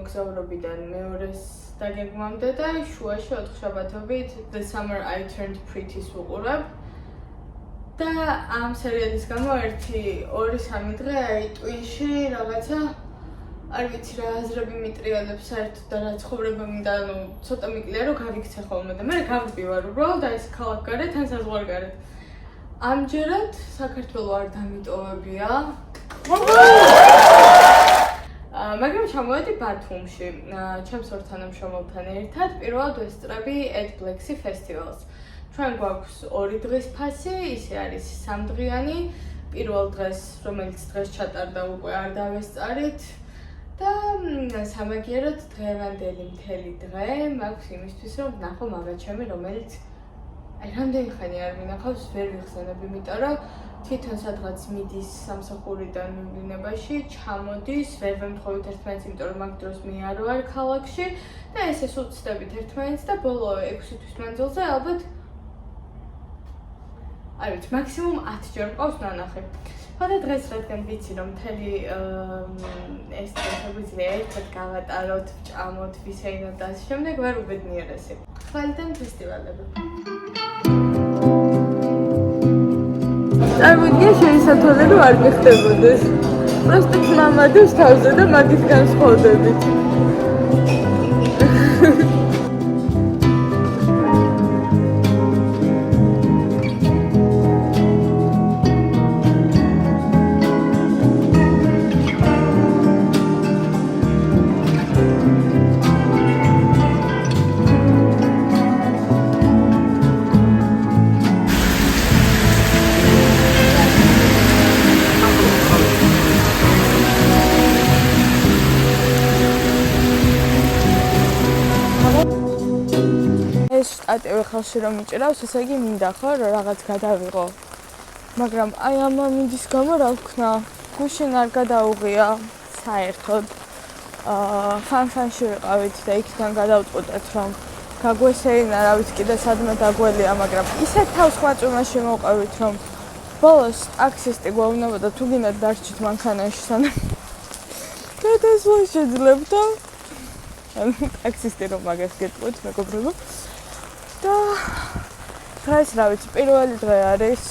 მოგზაურობიდან მეორეს დაგეგმამდე და შუაში 4 შაბათობით The Summer I Turned Pretty-ს ვუყურებ. და ამ სერიალის გამო 1-2-3 დღე აი ტვინში რაღაცა არ ვიცი რა აზრები მიტრიალებს საერთოდ და რა ცხოვრება მინდა, ანუ ცოტა მიკლია რომ გავიქცე ხოლმე და მე გავდივარ უბრალოდ აი ეს ქალაქ გარეთ ან საზღვარ გარეთ. ამჯერად საქართველო არ დამიტოვებია. მაგრამ ჩამოვედი ბათუმში, ჩემს ორ თანამშრომელთან ერთად, პირველად ვესწრები Ed Black-ს ფესტივალს. ჩვენ გვაქვს 2 დღის ფასი, ისე არის 3 დღიანი. პირველ დღეს, რომელიც დღეს ჩატარდა უკვე არ დავესწარით და სამაგიეროდ დღევანდელი მთელი დღე მაქვს იმისთვის, რომ ვნახო მამაჩემი, რომელიც რამდენი ხანი არ მინახავს, ვერ ვიხსენებ, იმიტომ რომ თვითონ სადღაც მიდის სამსახურიდან მიმდინებაში, ჩამოდის, ვერ ვემთხოვით ერთმანეთს, იმიტომ რომ მაგ დროს მე არ ვარ ქალაქში და ესე სულ ვცდებით ერთმანეთს და ბოლო 6 თვის მანძილზე ალბათ არ ვიცი, მაქსიმუმ 10 ჯერ მყავს ნანახი. ხოდა დღეს რადგან ვიცი რომ მთელი ეს დღე შეგვიძლია ერთად გავატაროთ, ვჭამოთ, ვისეინოთ და ასე შემდეგ, ვერ უბედნიერესი. ხვალიდან ფესტივალები. წარმოიდგინე შეისათვალე რომ არ მიხდებოდეს. просто მამადის თავზე და მაგის განსხვავებით. ატევე ხალხში რომ მიჭირავს, ესე იგი მინდა ხო რომ რაღაც გადავიღო. მაგრამ აი ამ ამინდის გამო რა ვქნა, გუშინ არ გადაუღია საერთოდ. ფანში ვიყავით და იქიდან გადავწყვეტეთ რომ გაგვესეინა, რა ვიცი კიდე სადმე დაგველია, მაგრამ ისეთ თავს ხვაწვიმაში მოვყავით რომ ბოლოს ტაქსისტი გვეუბნებოდა თუ გინდათ დარჩით მანქანაში სანამ გადასვლა შეძლებდა. ტაქსისტი რომ მაგას გეტყვით მეგობრებო. და დღეს რა ვიცი, პირველი დღე არის,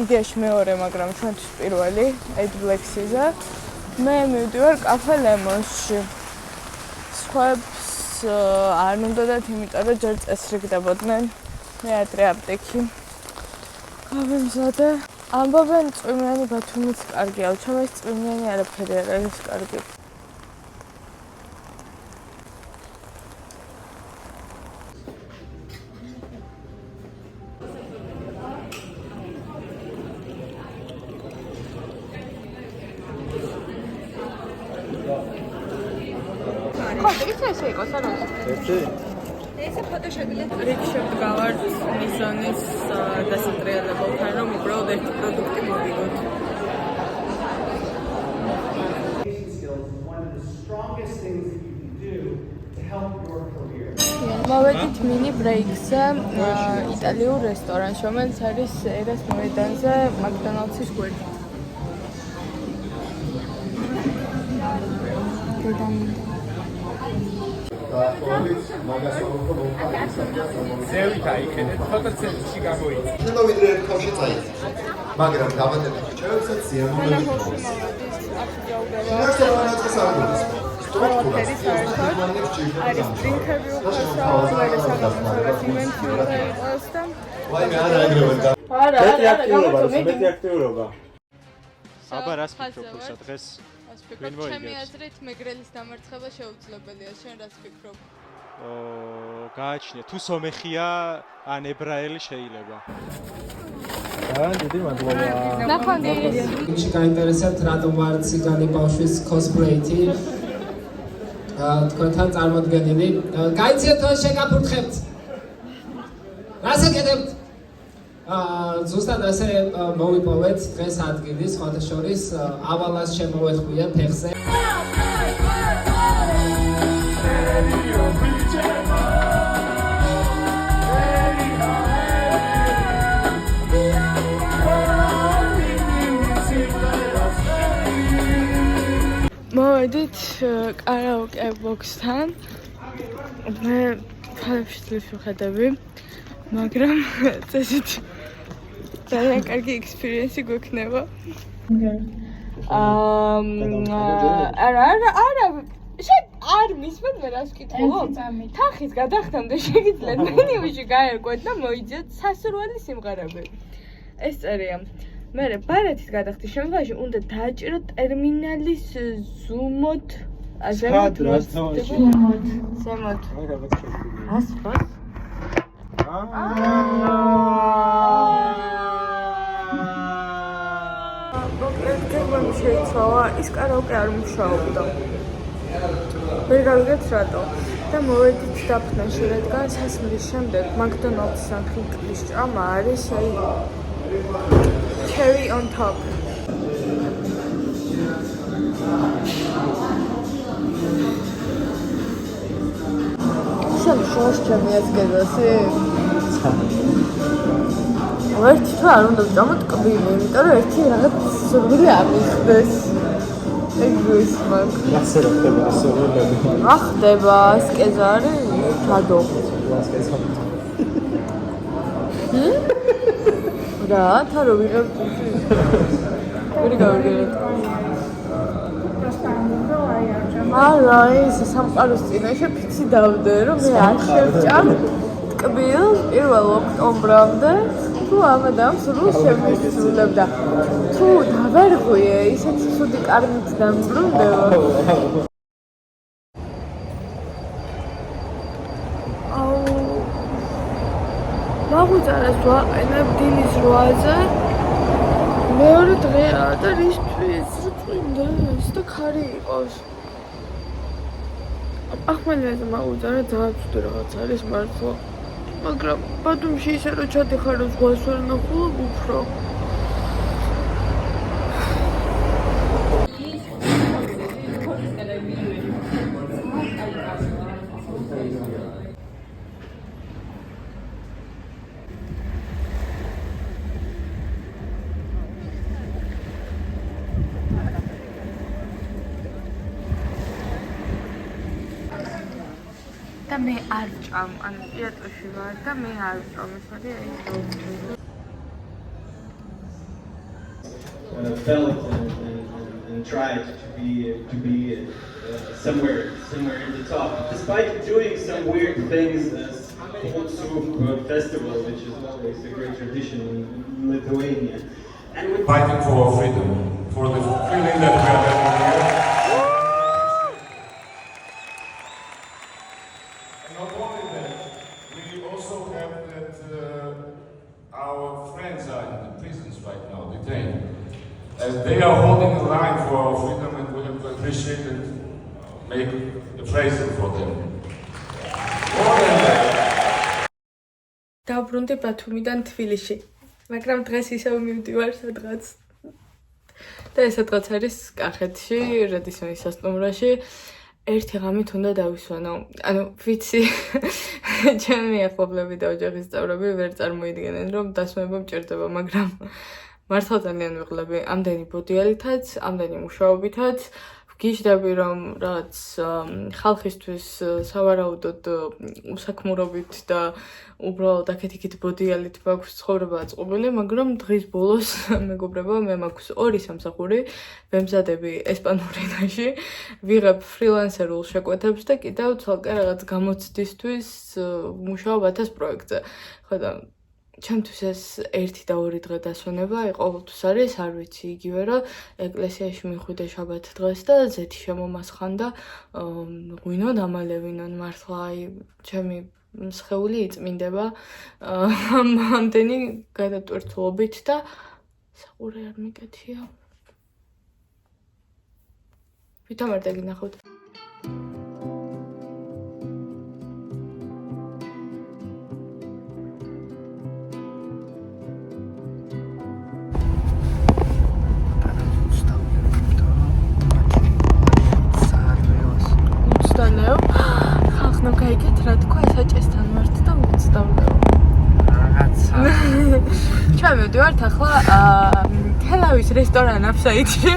იდეაში მეორე, მაგრამ ჩვენთვის პირველი, Ed Black-ზე. მე მივდივარ კაფე ლემონში. სხვებს არ უნდათ, იმიტომ რომ ჯერ წესრიგდებოდნენ. მე ადრე აპტექი გავემზადე. ამბობენ წვიმიანი ბათუმიც კარგია, ჩემს წვიმიანი არაფერი არ არის კარგი. ესე იყოს არა? ერთი? ესე ფოტო შეგვიძლია რიქშოთ გავართ მიზონის დასატრიალებელთან, რომ უბრალოდ ერთი პროდუქტი მოვიგოთ. მოვედით მინი ბრეიკზე იტალიურ რესტორანში, რომელიც არის ერას მოედანზე მაკდონალდსის გვერდით. ზევით აიქენეთ, ფოტოცენტრში გამოიწვია. შევიდრე თავში წაიწა. მაგრამ დავადებით ჩაევსეთ სიამოვნებით. არის дринкები უყურებთ, ვერა საგამოწევად იმენციურა იყოს და ვაიმე არა აგროვებდა. არა, მეტი აქტიურობა. აბა რას ფიქრობ ხოსა დღეს? ჩემი აზრით მეგრელის დამარცხება შეუძლებელია, შენ რას ფიქრობ? გააჩნია, თუ სომეხია ან ებრაელი შეიძლება. დიდი მადლობა. ნახონდი. ինչი გაინტერესებთ რატომ ვარ ციგანი ბავშვის cosplay-ი? თქვენთან წარმოდგენილი. გაიციეთ თუ შეგაფურთხებთ. რას აკეთებთ? ზუსტად ასე მოვიპოვეთ დღეს ადგილი, სხვათა შორის ავალას შემოვეთქვია ფეხზე. მოვედით კარაოკე ბოქსთან. მე ხალხში თვითონ ვხედები, მაგრამ წესით ძალიან კარგი ექსპერიენსი გვექნება. არა, არ მისმენ მე რას ვკითხულობ? თანხის გადახდამდე შეგიძლიათ მენიუში გაერკვეთ და მოიძიოთ სასურველი სიმღერები. ეს წერია. მერე ბარათის გადახდის შემთხვევაში უნდა დააჭირო ტერმინალის ზემოთ. ზემოთ. ას? მოკლედ შეიცვალა, ის კარაოკე არ მუშაობდა. ვერ გავიგეთ რატო. და მოვედით დაფნაში, რადგან სასმლის შემდეგ მაკდონალდსთან ხილკლის ჭამა არის cherry on top. შოშ ჩემი აზგერასი. ერთი თუ არ უნდა ვჭამოთ კბილი, იმიტომ რომ ერთი რაღაც სურვილი ამიხდეს. ეგრეს მაგ. ასე რა ხდება სურვილები. ახდება სკეზარი, ჩადო. რა, თარო ვიღებ. ვერი გავიგეთ. არა, ეს სამყაროს წინაშე ფიცი დავდე, რომ მე არ შევჭამ კბილს 1 ოქტომბრამდე. თუ ამადამ სრულს შემისრულებდა. თუ დავარღვიე, ისეთი ცუდი კარმით დამბრუნდება. მაგუძარას ვაყენებ დილის 8-ზე. მეორე დღეა და რისთვის წვიმდეს და ქარი იყოს. ახმელეზე მაგუძარა ძალიან ცუდი რაღაც არის მართლა. მაგრამ ბათუმში ისე რომ ჩადიხარ რომ ზღვას ვერ ნახულობ უფრო. და მე არ ვჭამ, ანუ პიატოში ვარ და მე არ ვჭამ, ეს არის felt and tried to be somewhere in the top, despite doing some weird things as Hot Soup Festival, which is always a great tradition in Lithuania, and fighting for our freedom, for the feeling that we are having here. And not only that, we also have that our friends are in the prisons right now, detained. And they are holding the line for our freedom, and we have to appreciate it, make appraisal for them. More than that. დავბრუნდი ბათუმიდან თბილისში, მაგრამ დღეს ისევ მივდივარ სადღაც. და ეს სადღაც არის კახეთში, რადისონის სასტუმროში. ერთი ღამით უნდა დავისვენო. ანუ ვიცი, ჩემი ახლობლები და ოჯახის წევრები ვერ წარმოიდგენენ, რომ დასვენება მჭირდება, მაგრამ მართლა ძალიან ვიღლები ამდენი ბოდიალითაც, ამდენი მუშაობითაც. ვგიჟდები, რომ რაღაც ხალხისთვის სავარაუდოდ უსაქმურობით და უბრალოდ აქეთ-იქით ბოდიალით მაქვს ცხოვრება აწყობილი, მაგრამ დღის ბოლოს მეგობრებო, მე მაქვს 2 სამსახური, ვემზადები ესპანურ ენაში, ვიღებ ფრილანსერულ შეკვეთებს და კიდევ ცალკე რაღაც გამოცდისთვის მუშაობ 1000 პროექტზე. ხოდა ჩემთვის ეს 1 და 2 დღე დასვენება ყოველთვის არის, არ ვიცი, იგივე რა, ეკლესიაში მიხვიდე შაბათ დღეს და ზეთი შემომასხანდა, ღვინო დამალევინონ, მართლა აი ჩემი სხეული იწმინდება ამდენი გადატვირთულობით და საყურე არ მიკეთია. ვითომ არ დაგინახავთ? ხალხნო გაიგეთ რა თქვა, საჭესთან ვართ და უცდავლეო. რაღაცა. ჩვენ მივდივართ ახლა თელავის რესტორან აფსაიდში,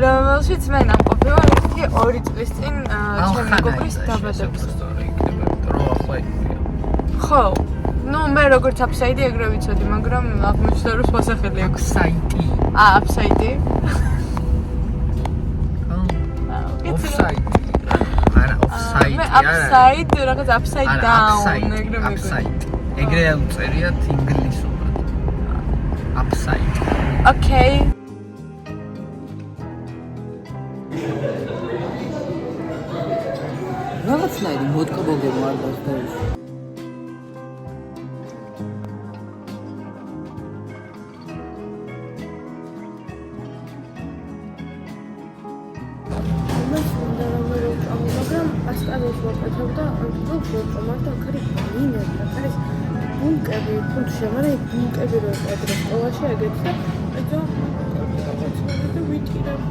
რომელშიც მე ნამყოფი ვარ ერთი იგი 2 წლის წინ ჩემი მეგობრის დაბადებას. ხო. Ну, მე როგორც აფსაიდი ეგრე ვიცოდი, მაგრამ აღმოჩნდა რომ სხვა სახელი აქვს. Აფსაიდი. აფსაიდი. Offside. არა, offside. მე აფსაიდ, რაღაც upside down, ეგრე მეგონა. Upside. ეგრე უწერიათ ინგლისურად. Upside. Okay. რაღაცნაირი მოტკბოგე მარდას და ის.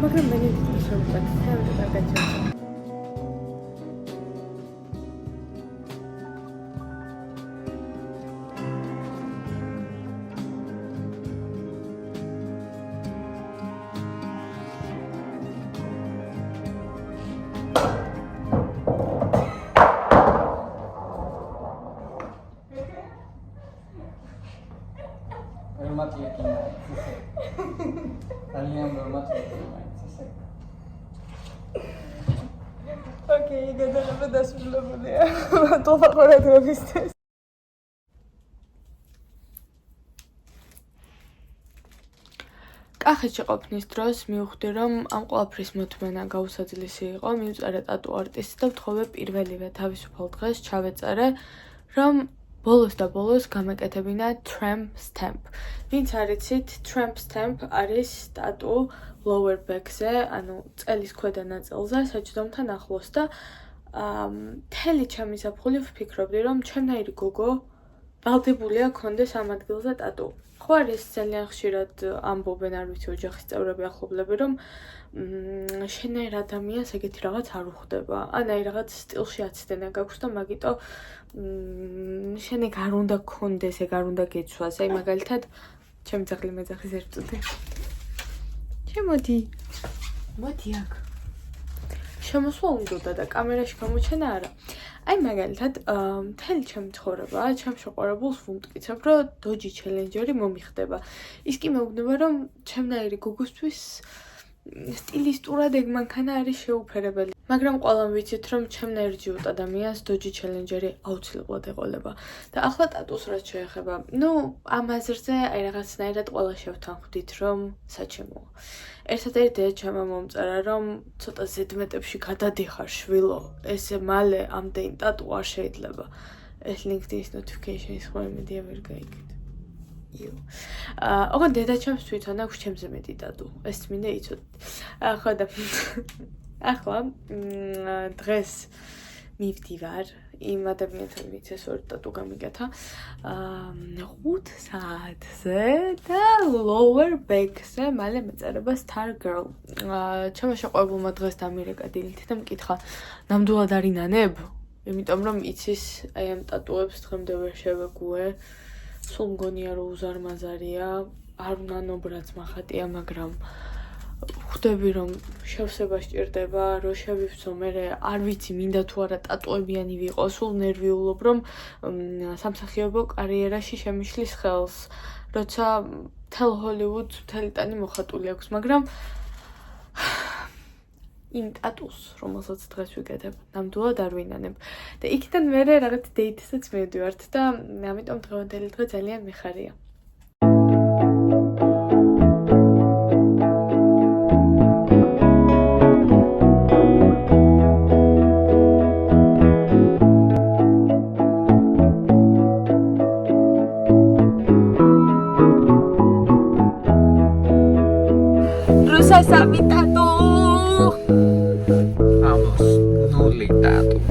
მაგრამ მე ნიჭი შემოგვეცდა. ნორმატია კი ისე. ძალიან ნორმატია კი ისე. Okay, გადაღება დასრულებულია. მადლობა ყურადღებისთვის. კახეთში ყოფნის დროს მივხვდი, რომ ამ ყველაფრის მოთმენა გაუსაძლისი იყო, მივწერე ტატუ არტისტს და ვთხოვე პირველივე თავისუფალ დღეს ჩავეწერე, რომ ბოლოს და ბოლოს გამეკეთებინა tramp stamp. ვინც არ იცით, tramp stamp არის ტატუ lower back-ზე, ანუ წელის ქვედა ნაწილზე, საჯდომთან ახლოს და მთელი ჩემი ზაფხული ვფიქრობდი, რომ ჩემნაირი გოგო ვალდებულია ქონდეს ამ ადგილზე ტატუ. ხო არის ძალიან ხშირად ამბობენ, არ ვიცი, ოჯახის წევრები, ახლობლები, რომ შენაირ ადამიანს ეგეთი რაღაც არ უხდება. ან აი რაღაც სტილში აცდენა გაქვს და მაგიტო შენ ეგ არ უნდა გქონდეს, ეგ არ უნდა გეცვას. აი მაგალითად, ჩემი ძაღლი მეძახის ერთუდი. შემოდი. მოდი აქ. შემოსვლა უნდა და კამერაში გამოჩენა არა. აი მაგალითად, მთელი ჩემი ცხოვრება, ჩემ შეყვარებულს ვუმტკიცებ, რომ დოჯი ჩელენჯერი მომიხდება. ის კი მეუბნება, რომ ჩემნაირი გოგოსთვის სტილისტურად ეგ მანქანა არის შეუფერებელი. მაგრამ ყველამ ვიცით, რომ ჩემნაირ ჯიუტ ადამიანს დოჯი ჩელენჯერი აუცილებლად ეყოლება. და ახლა ტატუს რაც შეეხება, ამ აზრზე აი რაღაცნაირად ყველა შევთანხმდით, რომ საჩემოა. ერთადერთი დედა ჩემმა მომწერა, რომ ცოტა ზედმეტებში გადადიხარ შვილო, ესე მალე ამდენი ტატუ არ შეიძლება. ეს LinkedIn-ის notification-ის ხო იმედია ვერ გაიგეთ. ოღონდ დედა ჩემს თვითონ აქვს ჩემზე მეტი ტატუ. ეს მინდა იცოდეთ. ხო და ახლა დღეს მივდივარ იმ ადამიანთან, ვინც ეს ორი ტატუ გამიკეთა 5 საათზე და lower back-ზე მალე მეწერება Star Girl. ჩემო შეყვარებულმა დღეს დამირეკა დილით და მკითხა, ნამდვილად არის ნანებ? იმიტომ რომ იცის აი ამ ტატუებს დღემდე ვერ შევეგუე. სულ მგონია რომ უზარმაზარია, არ ნანობრაც მახატია, მაგრამ ხვდები რომ შევსება სჭირდება, რო შევივცო, მე არ ვიცი მინდა თუ არა ტატუებიანი ვიყო, სულ ნერვიულობ რომ სამსახიობო კარიერაში შემიშლის ხელს, როცა მთელ ჰოლივუდს მთელი ტანი მოხატული აქვს, მაგრამ იმ ტატუს, რომელსაც დღეს ვიკეთებ, ნამდვილად არ ვინანებ. და იქიდან მერე რაღაც დეითსაც მივდივართ და ამიტომ დღევანდელი დღე ძალიან მიხარია. Sammy tattoo. Vamos, nulli tattoo.